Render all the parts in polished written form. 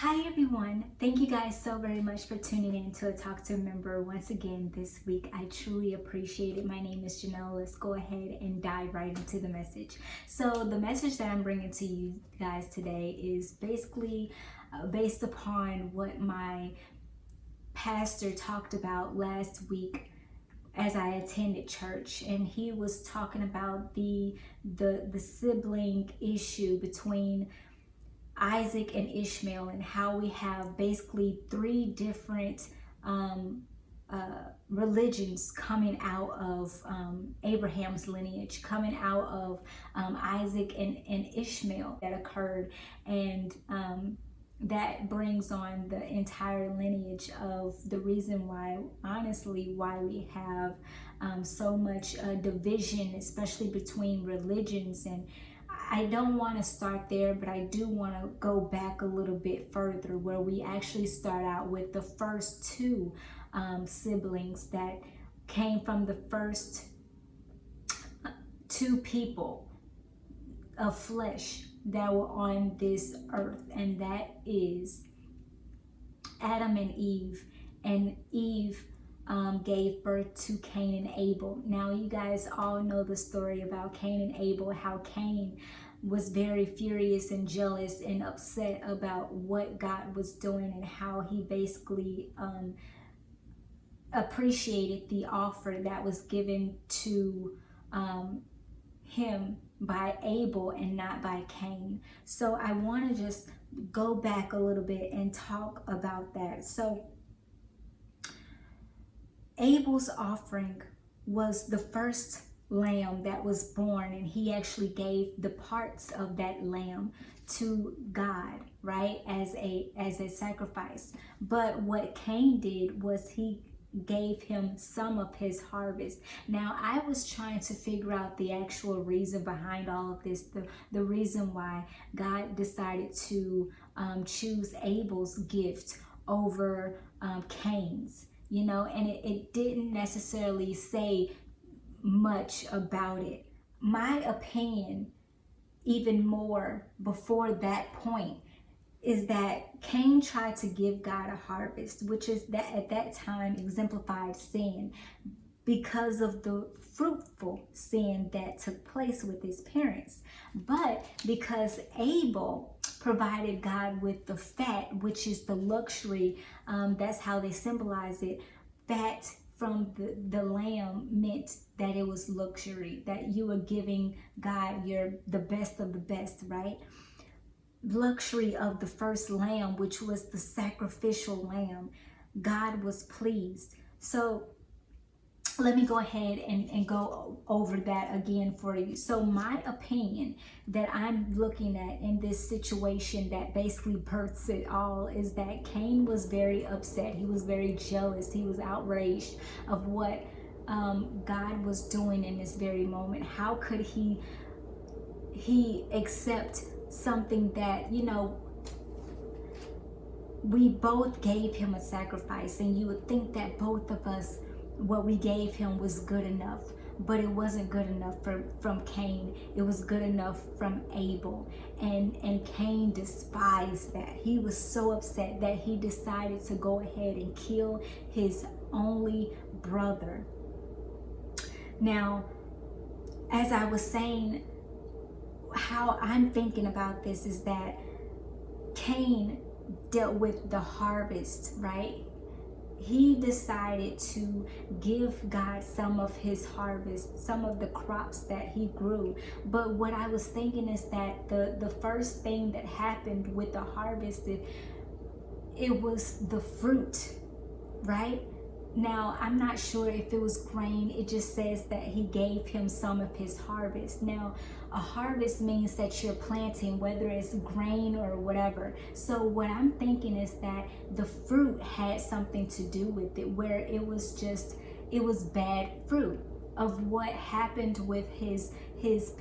Hi everyone, thank you guys so very much for tuning in to a Talk to Member once again this week. I truly appreciate it. My name is Janelle. Let's go ahead and dive right into the message. So the message that I'm bringing to you guys today is basically based upon what my pastor talked about last week as I attended church, and he was talking about the sibling issue between Isaac and Ishmael, and how we have basically three different religions coming out of Abraham's lineage, coming out of Isaac and Ishmael that occurred, and that brings on the entire lineage of the reason why, honestly, why we have so much division, especially between religions. And I don't want to start there, but I do want to go back a little bit further, where we actually start out with the first two siblings that came from the first two people of flesh that were on this earth, and that is Adam and Eve. And Eve gave birth to Cain and Abel. Now, you guys all know the story about Cain and Abel, how Cain was very furious and jealous and upset about what God was doing, and how he basically appreciated the offer that was given to him by Abel and not by Cain. So I want to just go back a little bit and talk about that. So Abel's offering was the first lamb that was born, and he actually gave the parts of that lamb to God, right, as a sacrifice. But what Cain did was he gave him some of his harvest. Now, I was trying to figure out the actual reason behind all of this, the reason why God decided to choose Abel's gift over Cain's, you know, and it didn't necessarily say much about it. My opinion, even more before that point, is that Cain tried to give God a harvest, which is that at that time exemplified sin, because of the fruitful sin that took place with his parents. But because Abel provided God with the fat, which is the luxury, that's how they symbolize it. Fat from the lamb meant that it was luxury, that you were giving God the best of the best, right? Luxury of the first lamb, which was the sacrificial lamb. God was pleased. So let me go ahead and go over that again for you. So my opinion that I'm looking at in this situation that basically births it all is that Cain was very upset. He was very jealous. He was outraged of what God was doing in this very moment. How could he accept something that, you know, we both gave him a sacrifice, and you would think that both of us, what we gave him was good enough, but it wasn't good enough from Cain. It was good enough from Abel, and Cain despised that. He was so upset that he decided to go ahead and kill his only brother. Now, as I was saying, how I'm thinking about this is that Cain dealt with the harvest, right? He decided to give God some of his harvest, some of the crops that he grew. But what I was thinking is that the first thing that happened with the harvest, it was the fruit, right? Now, I'm not sure if it was grain. It just says that he gave him some of his harvest. Now, a harvest means that you're planting, whether it's grain or whatever. So what I'm thinking is that the fruit had something to do with it, where it was bad fruit of what happened with his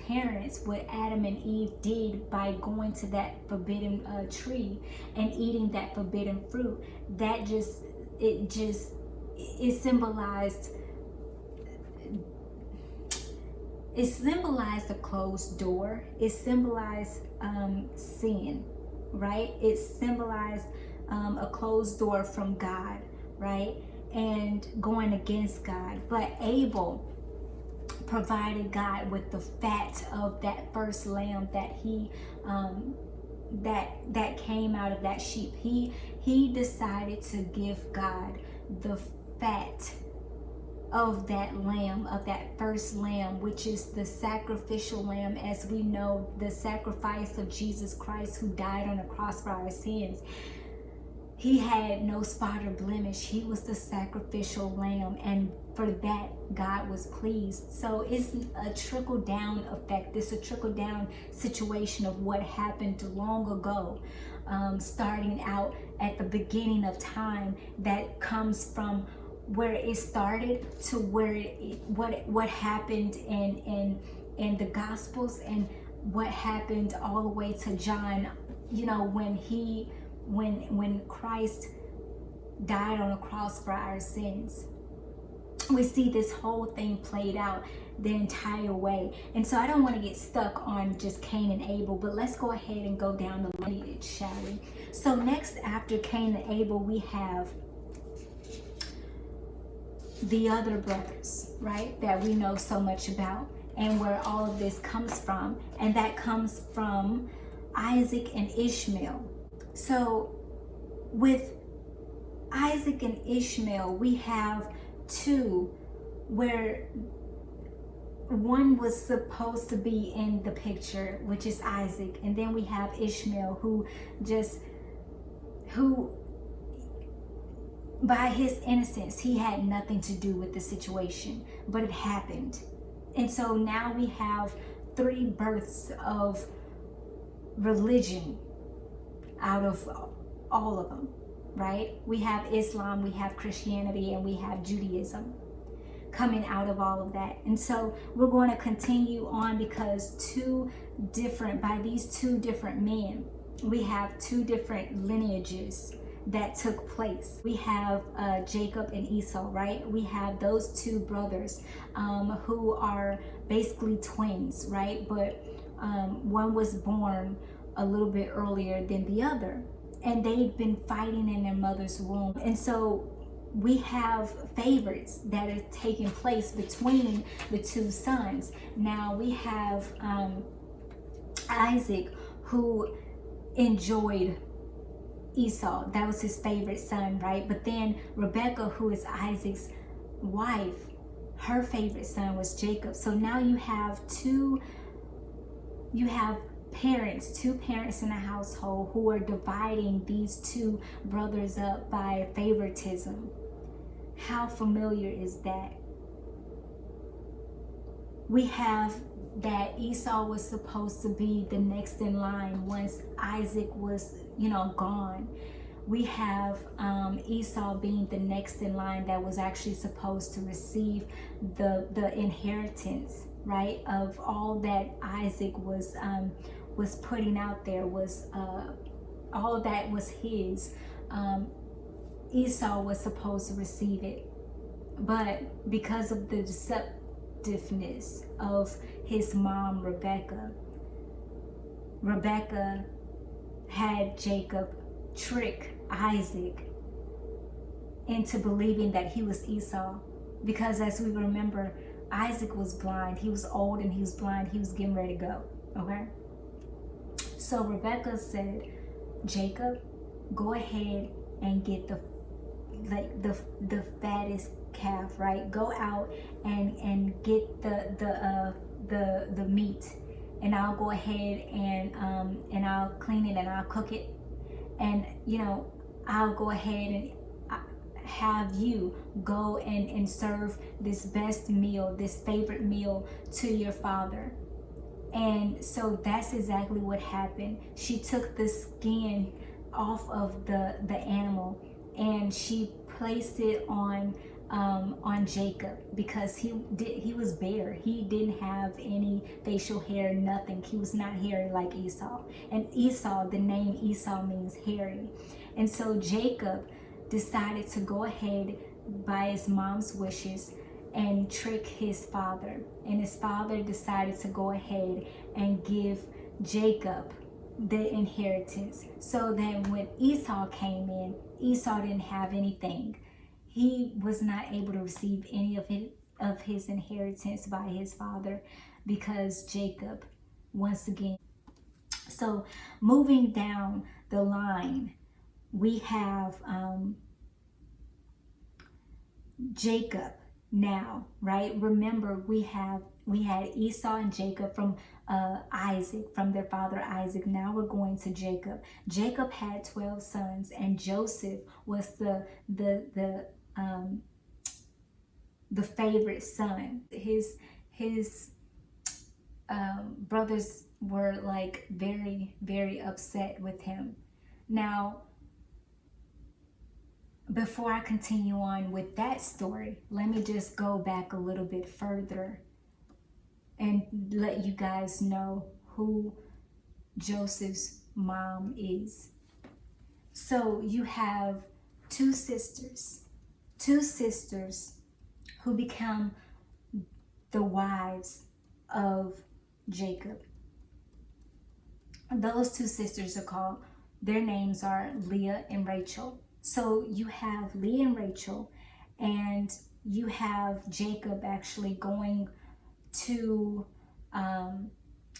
parents, what Adam and Eve did by going to that forbidden tree and eating that forbidden fruit. It symbolized a closed door. It symbolized sin. right? It symbolized a closed door from God, right? And going against God. But Abel provided God with the fat of that first lamb that he that came out of that sheep. He decided to give God the fat of that lamb, of that first lamb, which is the sacrificial lamb, as we know, the sacrifice of Jesus Christ, who died on the cross for our sins. He had no spot or blemish. He was the sacrificial lamb, and for that, God was pleased. So it's a trickle down effect. It's a trickle down situation of what happened long ago, starting out at the beginning of time, that comes from where it started to where what happened in the Gospels, and what happened all the way to John. You know, when Christ died on the cross for our sins. We see this whole thing played out the entire way. And so I don't want to get stuck on just Cain and Abel, but let's go ahead and go down the lineage, shall we? So next, after Cain and Abel, we have the other brothers, right, that we know so much about, and where all of this comes from. And that comes from Isaac and Ishmael. So with Isaac and Ishmael, we have two, where one was supposed to be in the picture, which is Isaac, and then we have Ishmael, who by his innocence, he had nothing to do with the situation, but it happened. And so now we have three births of religion out of all of them, right? We have Islam, we have Christianity, and we have Judaism coming out of all of that. And so we're going to continue on, because by these two different men, we have two different lineages that took place. We have Jacob and Esau, right? We have those two brothers who are basically twins, right? But one was born a little bit earlier than the other, and they've been fighting in their mother's womb. And so we have favorites that are taking place between the two sons. Now we have Isaac, who enjoyed Esau. That was his favorite son, right? But then Rebecca, who is Isaac's wife, her favorite son was Jacob. So now you have two parents in a household who are dividing these two brothers up by favoritism. How familiar is that? We have that Esau was supposed to be the next in line once Isaac was, gone. We have Esau being the next in line that was actually supposed to receive the inheritance, right, of all that Isaac was putting out there, was all that was his. Esau was supposed to receive it, but because of the deceptiveness of his mom, Rebecca had Jacob trick Isaac into believing that he was Esau, because as we remember, Isaac was blind. He was old and he was blind. He was getting ready to go. Okay. So Rebecca said, Jacob, go ahead and get the fattest calf, right? Go out and get the meat, and I'll go ahead and I'll clean it and I'll cook it, and I'll go ahead and have you go and serve this best meal, this favorite meal, to your father. And so that's exactly what happened. She took the skin off of the animal, and she placed it on Jacob, because he was bare. He didn't have any facial hair, nothing. He was not hairy like Esau. And Esau, the name Esau means hairy. And so Jacob decided to go ahead by his mom's wishes and trick his father. And his father decided to go ahead and give Jacob the inheritance. So then when Esau came in, Esau didn't have anything. He was not able to receive any of his inheritance by his father because Jacob, once again. So moving down the line, we have Jacob now, right? Remember, we had Esau and Jacob from Isaac, from their father Isaac. Now we're going to Jacob. Jacob had 12 sons, and Joseph was the favorite son. His brothers were like very, very upset with him. Now, before I continue on with that story, let me just go back a little bit further and let you guys know who Joseph's mom is. So you have two sisters who become the wives of Jacob. Those two sisters are called, their names are Leah and Rachel. So you have Leah and Rachel, and you have Jacob actually going to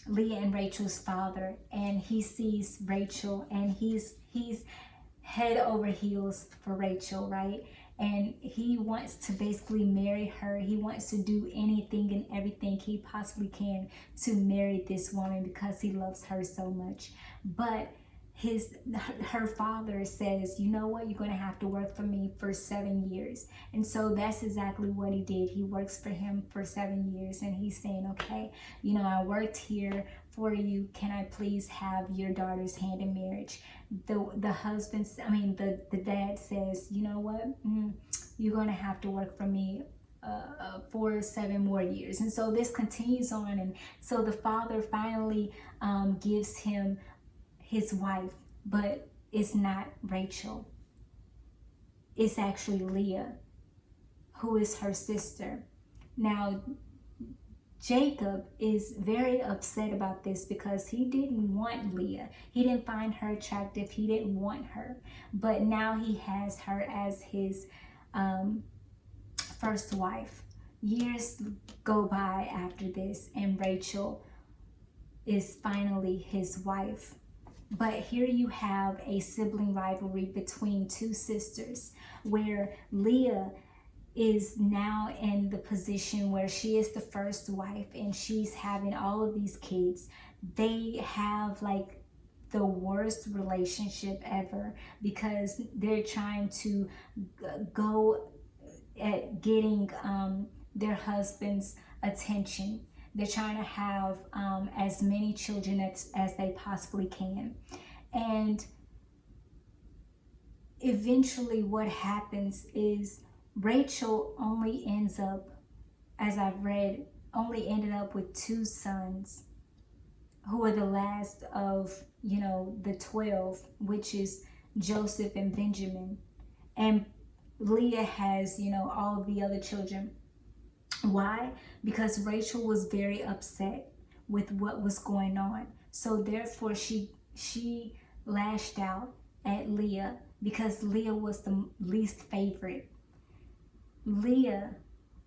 Leah and Rachel's father, and he sees Rachel, and he's head over heels for Rachel, right? And he wants to basically marry her. He wants to do anything and everything he possibly can to marry this woman because he loves her so much. But her father says, you know what, you're going to have to work for me for 7 years. And so that's exactly what he did. He works for him for 7 years, and he's saying, okay, you know, I worked here for you. Can I please have your daughter's hand in marriage? The husband, the dad says, you know what, you're going to have to work for me for 7 more years. And so this continues on, and so the father finally gives him his wife, but it's not Rachel. It's actually Leah, who is her sister. Now, Jacob is very upset about this because he didn't want Leah. He didn't find her attractive. He didn't want her. But now he has her as his first wife. Years go by after this, and Rachel is finally his wife. But here you have a sibling rivalry between two sisters, where Leah is now in the position where she is the first wife and she's having all of these kids. They have like the worst relationship ever because they're trying to go at getting their husband's attention. They're trying to have as many children as they possibly can. And eventually what happens is Rachel only ends up, as I've read, only ended up with 2 sons who are the last of, the 12, which is Joseph and Benjamin. And Leah has, all of the other children. Why? Because Rachel was very upset with what was going on. So therefore she lashed out at Leah because Leah was the least favorite. Leah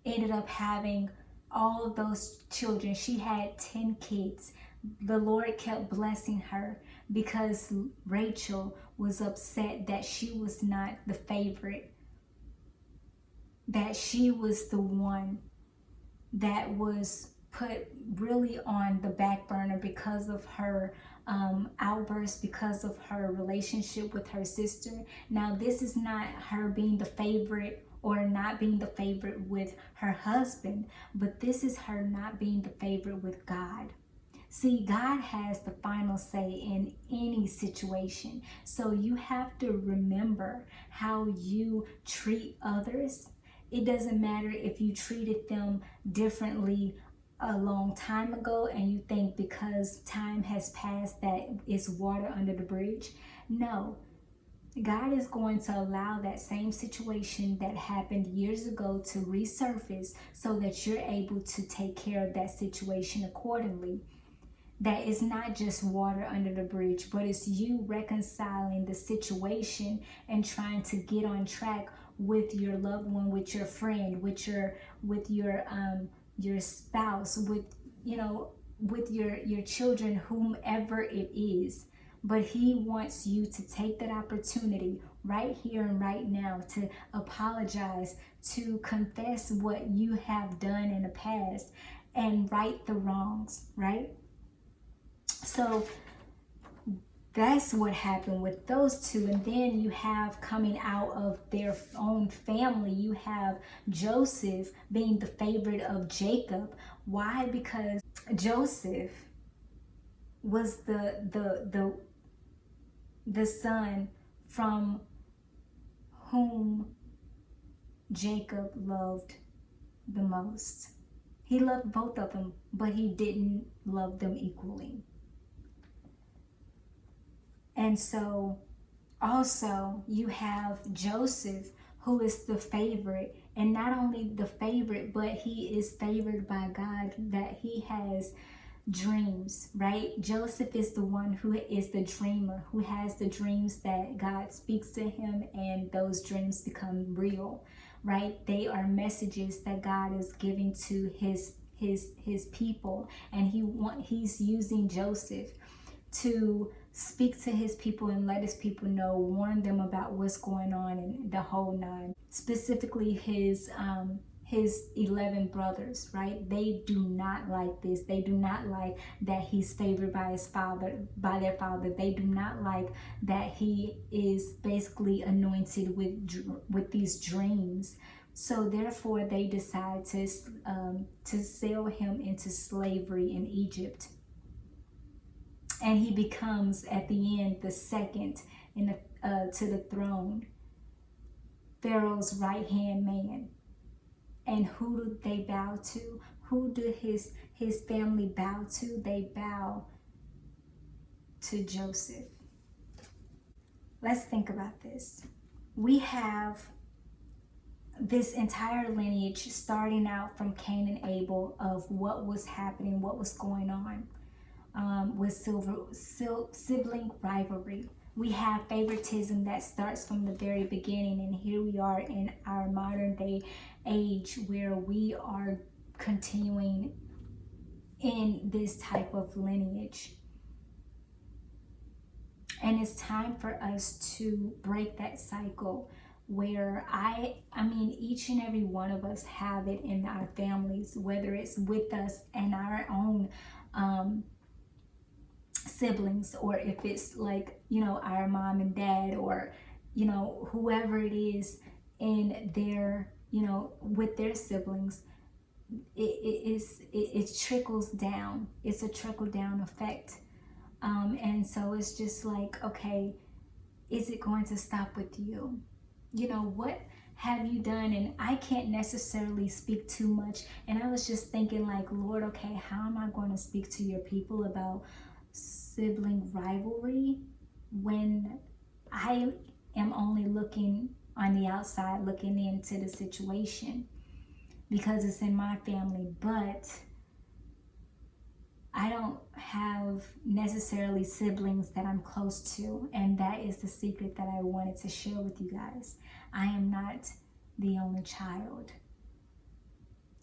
ended up having all of those children. She had 10 kids. The Lord kept blessing her because Rachel was upset that she was not the favorite, that she was the one that was put really on the back burner because of her outburst, because of her relationship with her sister. Now, this is not her being the favorite or not being the favorite with her husband, but this is her not being the favorite with God. See, God has the final say in any situation. So you have to remember how you treat others. It doesn't matter if you treated them differently a long time ago and you think because time has passed that it's water under the bridge. No, God is going to allow that same situation that happened years ago to resurface so that you're able to take care of that situation accordingly. that is not just water under the bridge, but it's you reconciling the situation and trying to get on track with your loved one, with your friend, with your spouse, with, you know, with your children, whomever it is. But he wants you to take that opportunity right here and right now to apologize, to confess what you have done in the past, and right the wrongs, right? So that's what happened with those two. And then you have, coming out of their own family, you have Joseph being the favorite of Jacob. Why? Because Joseph was the son from whom Jacob loved the most. He loved both of them, but he didn't love them equally. And so also you have Joseph, who is the favorite, and not only the favorite, but he is favored by God, that he has dreams, right? Joseph is the one who is the dreamer, who has the dreams that God speaks to him, and those dreams become real, right? They are messages that God is giving to his people, and he's using Joseph to speak to his people and let his people know, warn them about what's going on, and the whole nine. Specifically his 11 brothers, right? They do not like this. They do not like that he's favored by his father, by their father. They do not like that he is basically anointed with these dreams. So therefore they decide to sell him into slavery in Egypt. And he becomes, at the end, the second in to the throne, Pharaoh's right-hand man. And who do they bow to? Who do his family bow to? They bow to Joseph. Let's think about this. We have this entire lineage starting out from Cain and Abel, of what was happening, what was going on. With sibling rivalry. We have favoritism that starts from the very beginning, and here we are in our modern day age where we are continuing in this type of lineage. And it's time for us to break that cycle, where I mean each and every one of us have it in our families, whether it's with us and our own siblings, or if it's like, you know, our mom and dad, or, you know, whoever it is in their, you know, with their siblings. It trickles down. It's a trickle down effect. And so it's just like, okay, is it going to stop with you? You know, what have you done? And I can't necessarily speak too much. And I was just thinking, like, Lord, okay, how am I going to speak to your people about sibling rivalry when I am only looking on the outside, looking into the situation, because it's in my family, but I don't have necessarily siblings that I'm close to. And that is the secret that I wanted to share with you guys. I am not the only child.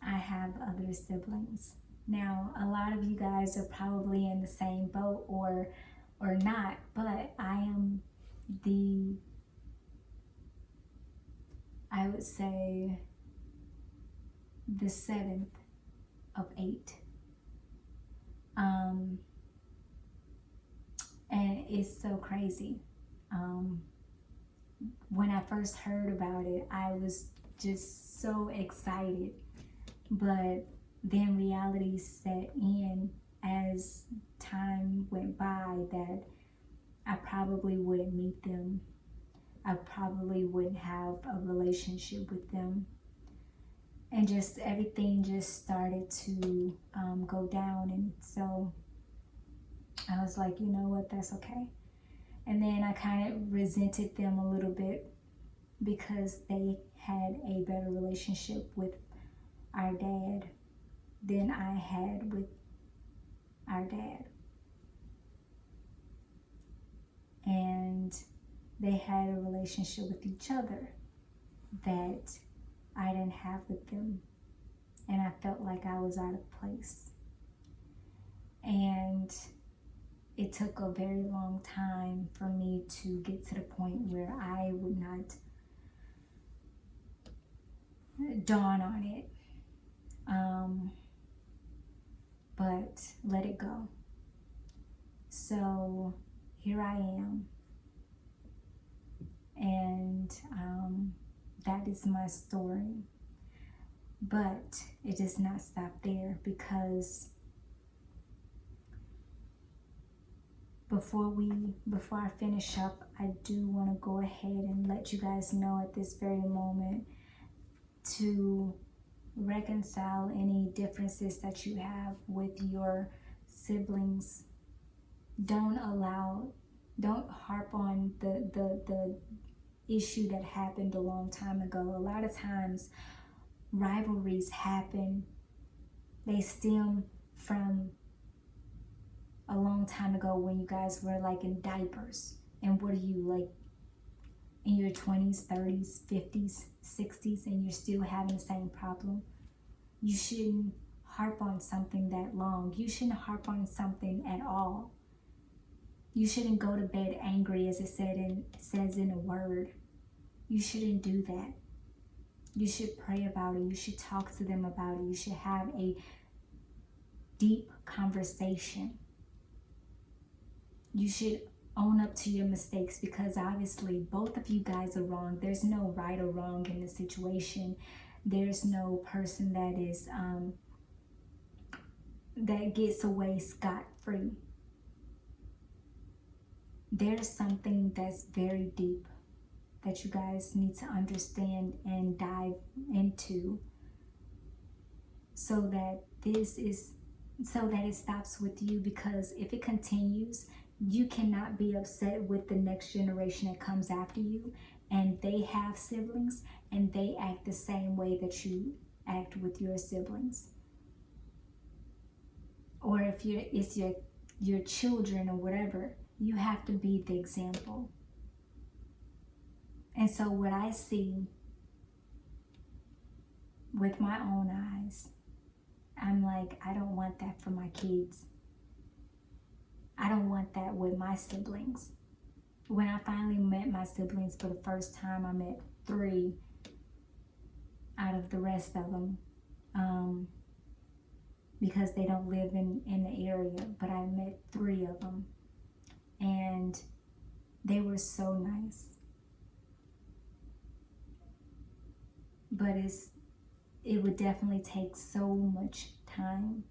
I have other siblings. Now, a lot of you guys are probably in the same boat or not, but I am I would say, the 7th of 8. And it's so crazy. When I first heard about it, I was just so excited, but then reality set in as time went by that I probably wouldn't meet them. I probably wouldn't have a relationship with them. And just everything just started to go down. And so I was like, you know what, that's okay. And then I kind of resented them a little bit because they had a better relationship with our dad than I had with our dad. and they had a relationship with each other that I didn't have with them, and I felt like I was out of place. And it took a very long time for me to get to the point where I would not dawn on it, but let it go. So here I am, and that is my story. But it does not stop there, because before I finish up, I do want to go ahead and let you guys know at this very moment to reconcile any differences that you have with your siblings. Don't harp on the issue that happened a long time ago. A lot of times rivalries happen, they stem from a long time ago when you guys were like in diapers. And what are you, like in your 20s, 30s, 50s, 60s, and you're still having the same problem? You shouldn't harp on something that long. You shouldn't harp on something at all. You shouldn't go to bed angry, as it says in a word. You shouldn't do that. You should pray about it. You should talk to them about it. You should have a deep conversation. You should own up to your mistakes, because obviously both of you guys are wrong. There's no right or wrong in the situation. There's no person that is that gets away scot-free. There's something that's very deep that you guys need to understand and dive into, so that it stops with you. Because if it continues, you cannot be upset with the next generation that comes after you, and they have siblings and they act the same way that you act with your siblings. Or if it's your children or whatever, you have to be the example. And so what I see with my own eyes, I'm like, I don't want that for my kids. I don't want that with my siblings. When I finally met my siblings for the first time, I met 3 out of the rest of them, because they don't live in the area, but I met 3 of them, and they were so nice. But it would definitely take so much time,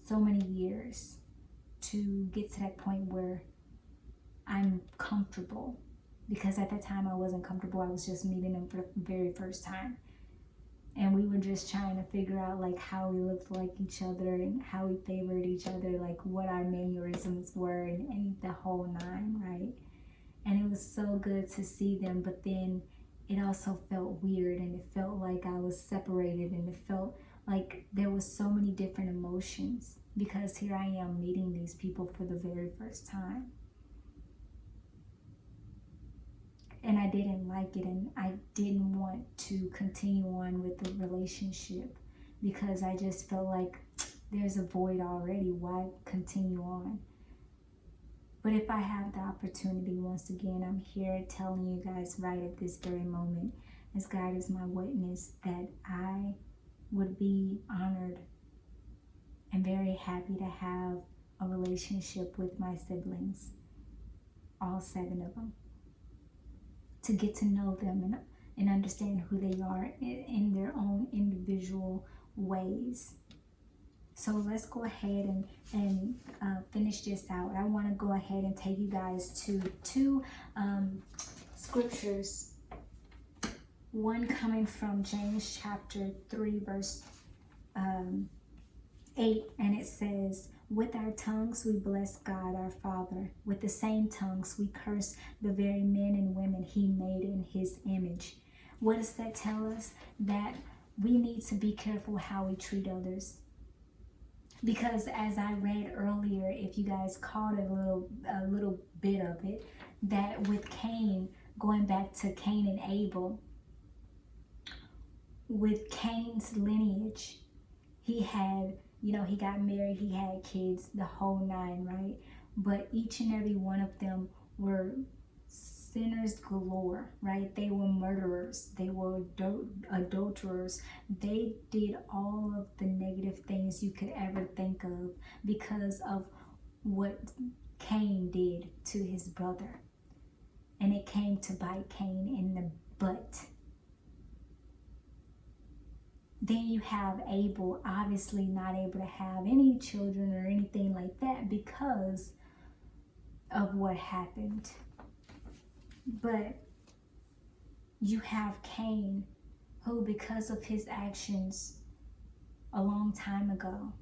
so many years, to get to that point where I'm comfortable. Because at that time I wasn't comfortable. I was just meeting them for the very first time, and we were just trying to figure out like how we looked like each other and how we favored each other, like what our mannerisms were, and the whole 9, right? And it was so good to see them, but then it also felt weird, and it felt like I was separated, and it felt like there was so many different emotions, because here I am meeting these people for the very first time. And I didn't like it, and I didn't want to continue on with the relationship, because I just felt like there's a void already. Why continue on? But if I have the opportunity, once again, I'm here telling you guys right at this very moment, as God is my witness, that I would be honored and very happy to have a relationship with my siblings, all 7 of them, to get to know them and understand who they are in their own individual ways. So let's go ahead and finish this out. I want to go ahead and take you guys to 2 scriptures. One coming from James chapter 3 verse 8, and it says, "With our tongues we bless God our Father. With the same tongues we curse the very men and women He made in His image." What does that tell us? That we need to be careful how we treat others. Because as I read earlier, if you guys caught a little bit of it, that with Cain, going back to Cain and Abel, with Cain's lineage, he had, he got married, he had kids, the whole nine, right? But each and every one of them were sinners galore, right? They were murderers, they were adulterers, they did all of the negative things you could ever think of because of what Cain did to his brother. And it came to bite Cain in the butt. Then you have Abel, obviously not able to have any children or anything like that because of what happened. But you have Cain, who because of his actions a long time ago,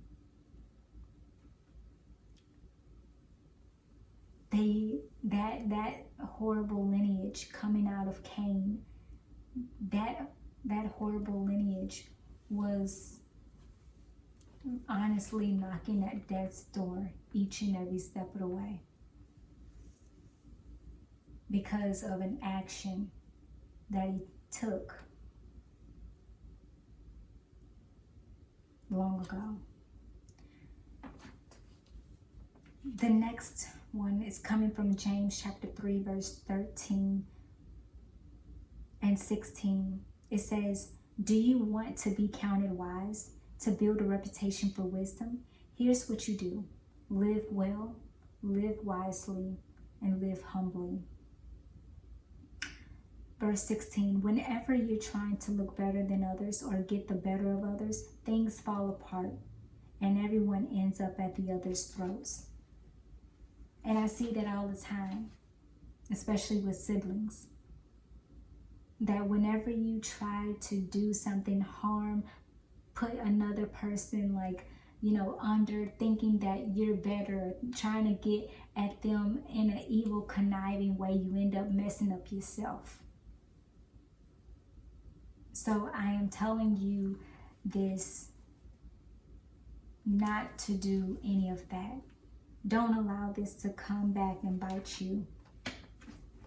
that horrible lineage coming out of Cain, that horrible lineage was honestly knocking at death's door each and every step of the way because of an action that he took long ago. The next one is coming from James chapter 3, verse 13 and 16. It says, "Do you want to be counted wise, to build a reputation for wisdom? Here's what you do. Live well, live wisely, and live humbly." Verse 16, "Whenever you're trying to look better than others or get the better of others, things fall apart and everyone ends up at the other's throats." And I see that all the time, especially with siblings, that whenever you try to do something harm, put another person under, thinking that you're better, trying to get at them in an evil, conniving way, you end up messing up yourself. So I am telling you this, not to do any of that. Don't allow this to come back and bite you,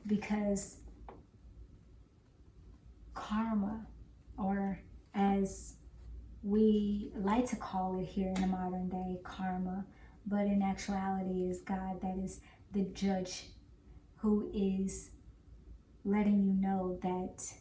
because karma, or as we like to call it here in the modern day, karma, but in actuality is God that is the judge, who is letting you know that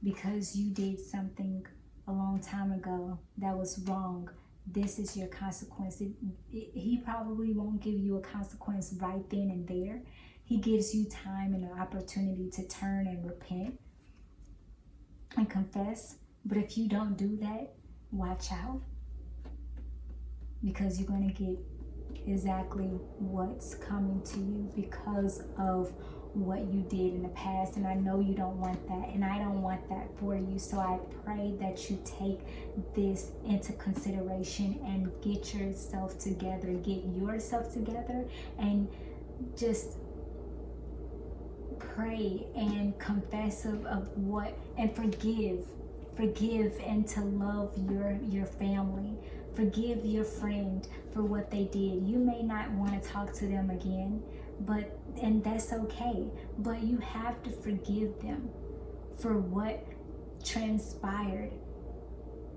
because you did something a long time ago that was wrong, this is your consequence. He probably won't give you a consequence right then and there. He gives you time and an opportunity to turn and repent and confess. But if you don't do that, watch out, because you're going to get exactly what's coming to you because of what you did in the past. And I know you don't want that, and I don't want that for you. So I pray that you take this into consideration and get yourself together, and just pray and confess of what, and forgive, and to love your family. Forgive your friend for what they did. You may not want to talk to them again, and that's okay, but you have to forgive them for what transpired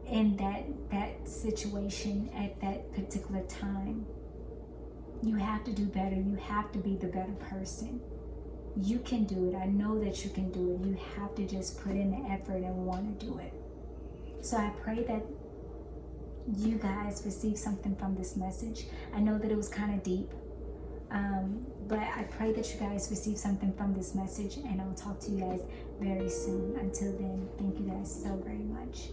in that situation at that particular time. You have to do better. You have to be the better person. You can do it. I know that you can do it. You have to just put in the effort and want to do it. So I pray that you guys receive something from this message. I know that it was kind of deep, but I pray that you guys receive something from this message, and I'll talk to you guys very soon. Until then, thank you guys so very much.